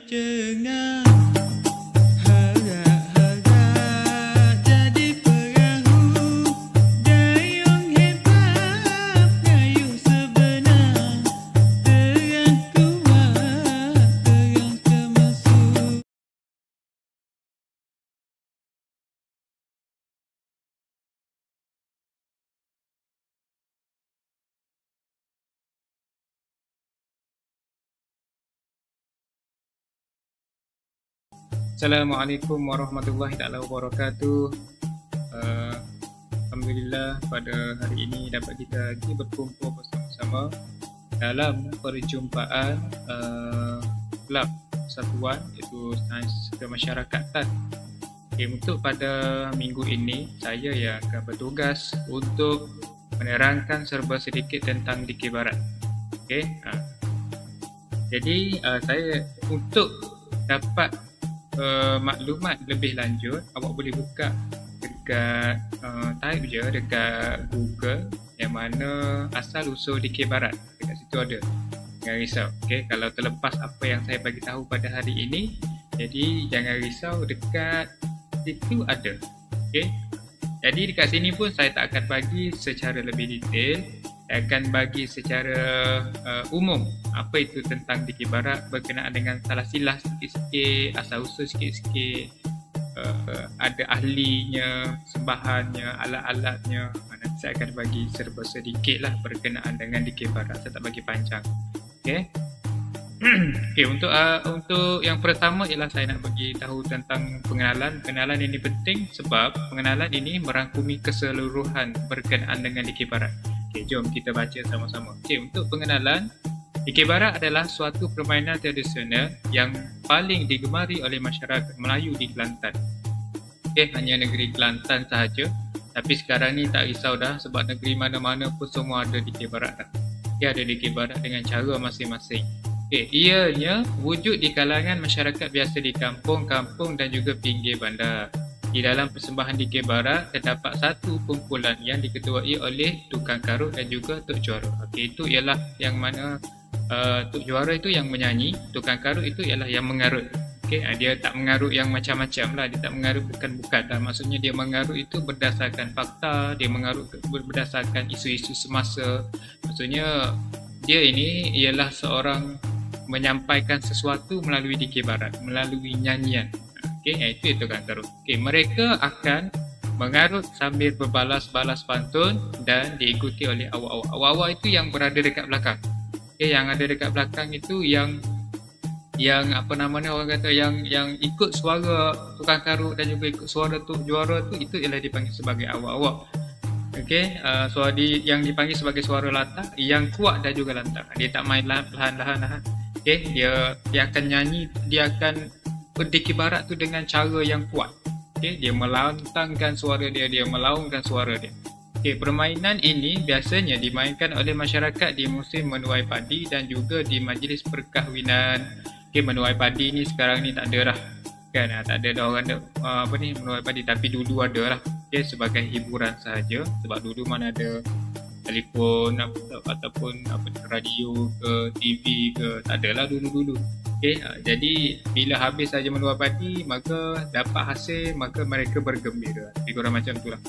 tercengang. Harap-harap jadi perahu, dayung hebat, dayung sebenar, terang kuat, terang termasuk. Assalamualaikum warahmatullahi taala wabarakatuh. Alhamdulillah pada hari ini dapat kita lagi berkumpul bersama-sama dalam perjumpaan Kelab Persatuan iaitu Sains Kemasyarakatan. Okay, untuk pada minggu ini saya yang akan bertugas untuk menerangkan serba sedikit tentang Dikir Barat. Okay, jadi saya untuk dapat maklumat lebih lanjut, awak boleh buka dekat type je dekat Google yang mana asal usul Dikir Barat, dekat situ ada. Jangan risau, okay? Kalau terlepas apa yang saya bagi tahu pada hari ini, jadi jangan risau, dekat situ ada. Okay? Jadi dekat sini pun saya tak akan bagi secara lebih detail. Saya akan bagi secara umum apa itu tentang Dikir Barat berkenaan dengan salah silah sikit-sikit, asal usul sikit-sikit, ada ahlinya, sembahannya, alat-alatnya. Nanti saya akan bagi serba sedikit lah berkenaan dengan Dikir Barat. Saya tak bagi panjang. Okay. Okay, untuk yang pertama ialah saya nak bagi tahu tentang pengenalan. Pengenalan ini penting sebab pengenalan ini merangkumi keseluruhan berkenaan dengan Dikir Barat. Okay, jom kita baca sama-sama. Okay, untuk pengenalan, Dikir Barat adalah suatu permainan tradisional yang paling digemari oleh masyarakat Melayu di Kelantan. Okay, hanya negeri Kelantan sahaja. Tapi sekarang ni tak risau dah sebab negeri mana-mana pun semua ada Dikir Barat dah. Dia ada Dikir Barat dengan cara masing-masing. Okay, ianya wujud di kalangan masyarakat biasa di kampung-kampung dan juga pinggir bandar. Di dalam persembahan Dikir Barat terdapat satu kumpulan yang diketuai oleh tukang karut dan juga tok juara. Okay, itu ialah yang mana tok juara itu yang menyanyi, tukang karut itu ialah yang mengarut. Okay, dia tak mengarut yang macam-macam lah, dia tak mengarut bukan-bukan lah. Maksudnya dia mengarut itu berdasarkan fakta, dia mengarut berdasarkan isu-isu semasa. Maksudnya dia ini ialah seorang menyampaikan sesuatu melalui Dikir Barat, melalui nyanyian. Okay, itu tukang karut. Okay, mereka akan mengarut sambil berbalas-balas pantun dan diikuti oleh awak-awak. Awak-awak itu yang berada dekat belakang. Okay, yang ada dekat belakang itu yang apa namanya orang kata yang ikut suara tukang karut dan juga ikut suara tok juara itu ialah dipanggil sebagai awak-awak. Okey, suara yang dipanggil sebagai suara latah yang kuat dan juga lantang. Dia tak main lahan-lahan. Okey, dia akan nyanyi, dia akan Dikir Barat tu dengan cara yang kuat. Okey, dia melantangkan suara dia, dia melaungkan suara dia. Okey, permainan ini biasanya dimainkan oleh masyarakat di musim menuai padi dan juga di majlis perkahwinan. Okey, menuai padi ni sekarang ni tak ada dah. Kan, tak ada dah orang menuai padi, tapi dulu ada lah. Okey, sebagai hiburan sahaja sebab dulu mana ada telefon ataupun radio ke TV ke, tak adalah dulu-dulu. Okay, jadi bila habis saja menuai padi, maka dapat hasil, maka mereka bergembira. Kurang macam itulah.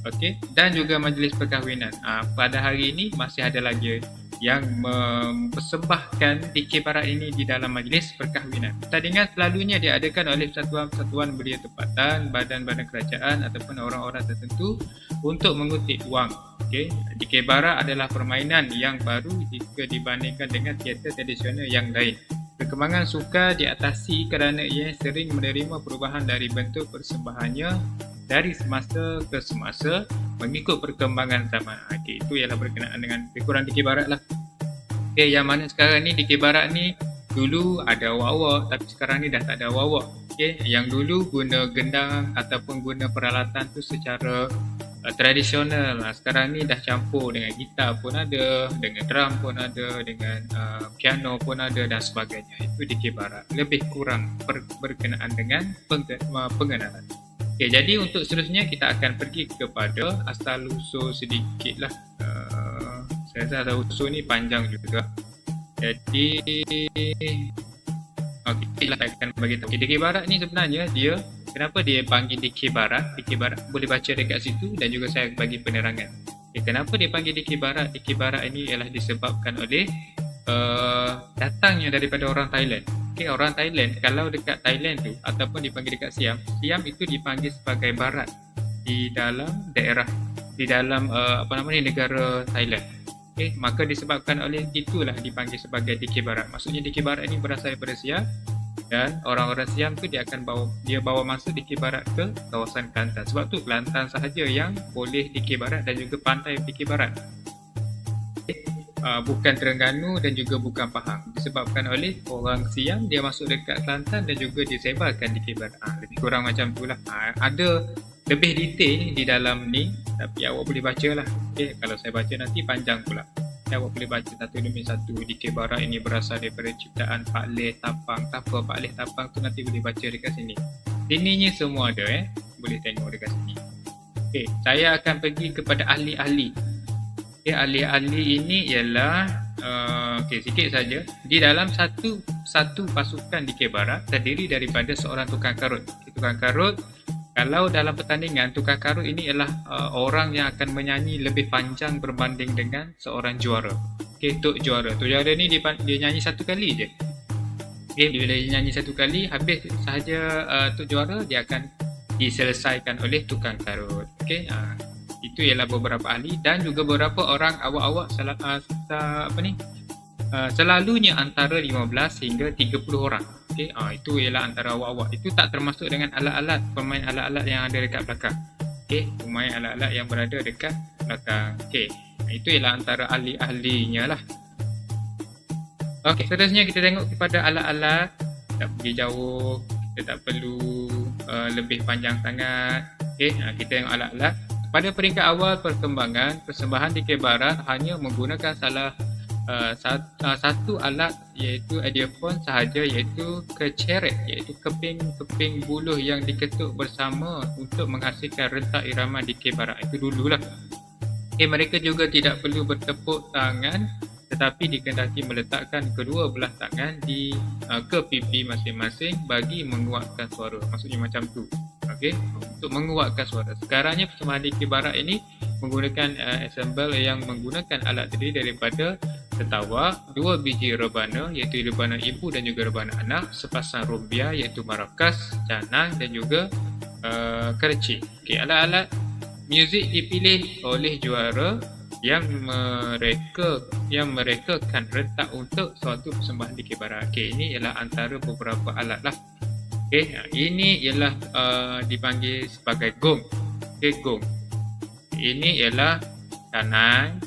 Okey, dan juga majlis perkahwinan. Pada hari ini masih ada lagi yang mempersembahkan Dikir Barat ini di dalam majlis perkahwinan. Pertandingan selalunya diadakan oleh satuan-satuan belia tempatan, badan-badan kerajaan ataupun orang-orang tertentu untuk mengutip wang. Okey, Dikir Barat adalah permainan yang baru jika dibandingkan dengan teater tradisional yang lain. Perkembangan suka diatasi kerana ia sering menerima perubahan dari bentuk persembahannya dari semasa ke semasa mengikut perkembangan zaman. Okey, itu ialah berkenaan dengan lebih kurang Dikir Barat lah. Okey, yang mana sekarang ni Dikir Barat ni dulu ada awak-awak tapi sekarang ni dah tak ada awak-awak. Okey, yang dulu guna gendang ataupun guna peralatan tu secara tradisional. Sekarang ni dah campur dengan gitar pun ada, dengan drum pun ada, dengan piano pun ada dan sebagainya. Itu Dikir Barat. Lebih kurang berkenaan dengan pengenalan. Okay, jadi untuk seterusnya kita akan pergi kepada asal usul sedikit lah. Saya rasa asal usul ni panjang juga. Jadi Okey, lah saya akan bagi tahu. Dikir barat ni sebenarnya dia, kenapa dia panggil dikir barat? Dikir barat boleh baca dekat situ dan juga saya bagi penerangan. Okay, kenapa dia panggil dikir barat? Dikir barat ini ialah disebabkan oleh datangnya daripada orang Thailand. Okay, orang Thailand kalau dekat Thailand tu ataupun dipanggil dekat Siam, Siam itu dipanggil sebagai barat di dalam daerah, di dalam negara Thailand. Okay, maka disebabkan oleh itulah dipanggil sebagai dikir barat. Maksudnya dikir barat ini berasal daripada Siam dan orang-orang Siam tu dia akan bawa masuk dikir barat ke kawasan Kelantan. Sebab tu Kelantan sahaja yang boleh dikir barat dan juga pantai dikir barat. Bukan Terengganu dan juga bukan Pahang, disebabkan oleh orang Siam dia masuk dekat Kelantan dan juga disebarkan dikir barat. Lebih kurang macam tu lah. Ada lebih detail di dalam ni tapi awak boleh baca lah. Okay, kalau saya baca nanti panjang pula. Awak boleh baca satu demi satu. Dikir barat ini berasal daripada ciptaan Pak Leh Tapang. Apa Pak Leh Tapang tu nanti boleh baca dekat sini. Sininya semua ada boleh tengok dekat sini. Okay, saya akan pergi kepada ahli-ahli. Okay, ahli-ahli ini ialah sikit saja. Di dalam satu pasukan dikir barat terdiri daripada seorang tukang karut. Tukang karut, kalau dalam pertandingan, tukang karut ini ialah orang yang akan menyanyi lebih panjang berbanding dengan seorang juara. Okay, Tok Juara. Tok Juara ni dia nyanyi satu kali je. Okay, bila dia nyanyi satu kali, habis sahaja Tok Juara, dia akan diselesaikan oleh tukang karut. Okay, itu ialah beberapa ahli dan juga beberapa orang awak-awak selalunya antara 15 hingga 30 orang. Okey, itu ialah antara awak-awak. Itu tak termasuk dengan alat-alat, pemain alat-alat yang ada dekat belakang. Okey, pemain alat-alat yang berada dekat belakang. Okey, itu ialah antara ahli-ahlinya lah. Okey, seterusnya kita tengok kepada alat-alat. Tak pergi jauh, kita tak perlu lebih panjang sangat. Okey, kita tengok alat-alat. Pada peringkat awal perkembangan, persembahan dikir barat hanya menggunakan satu alat iaitu adiaphone sahaja, iaitu keceret, iaitu keping buluh yang diketuk bersama untuk menghasilkan rentak irama dikir barat. Itu dululah. Okay, mereka juga tidak perlu bertepuk tangan tetapi dikehendaki meletakkan kedua belah tangan ke pipi masing-masing bagi menguatkan suara. Maksudnya macam tu. Okey, untuk menguatkan suara. Sekarangnya persembahan dikir barat ini menggunakan ensemble yang menggunakan alat terdiri daripada tetawak, 2 biji rebana iaitu rebana ibu dan juga rebana anak, sepasang rumbia iaitu marakas, canang dan juga kerci. Okey, alat-alat muzik dipilih oleh juara yang merekakan rentak untuk suatu persembahan dikir barat. Okey, ini ialah antara beberapa alat lah. Okey, ini ialah dipanggil sebagai gong. Okey, gong. Ini ialah canang.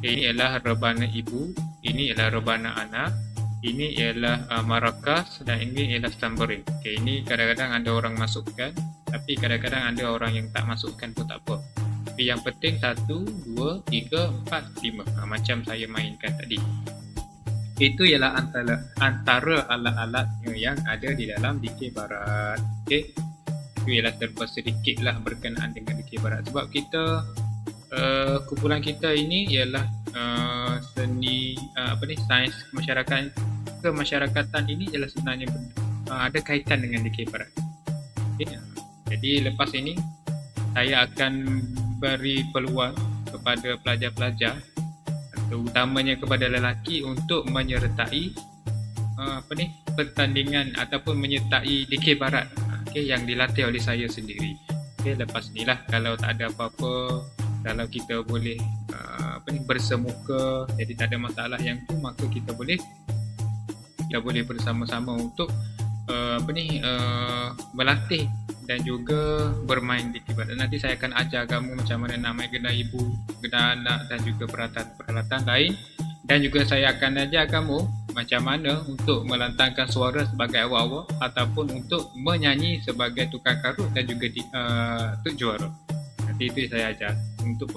Ini ialah rebana ibu. Ini ialah rebana anak. Ini ialah marakas dan ini ialah tambering. Okey, ini kadang-kadang ada orang masukkan, tapi kadang-kadang ada orang yang tak masukkan pun tak apa. Tapi yang penting 1, 2, 3, 4, 5. Macam saya mainkan tadi. Itu ialah antara alat-alat yang ada di dalam dikir barat. Okey, itu ialah terlepas sedikit lah berkenaan dengan dikir barat. Sebab kita kumpulan kita ini ialah sains kemasyarakatan ini ialah sebenarnya ada kaitan dengan dikir barat. Okay. Jadi lepas ini saya akan beri peluang kepada pelajar-pelajar, terutamanya kepada lelaki, untuk menyertai pertandingan ataupun menyertai dikir barat yang dilatih oleh saya sendiri. Lepas ni lah, kalau tak ada apa-apa, kalau kita boleh bersemuka, jadi tak ada masalah yang tu, maka kita boleh bersama-sama untuk berlatih dan juga bermain dikir barat. Nanti saya akan ajar kamu macam mana nak main gendang ibu, gendang anak dan juga peralatan lain. Dan juga saya akan ajar kamu macam mana untuk melantangkan suara sebagai awak-awak ataupun untuk menyanyi sebagai tukang karut dan juga Tok Juara. Nanti itu saya ajar untuk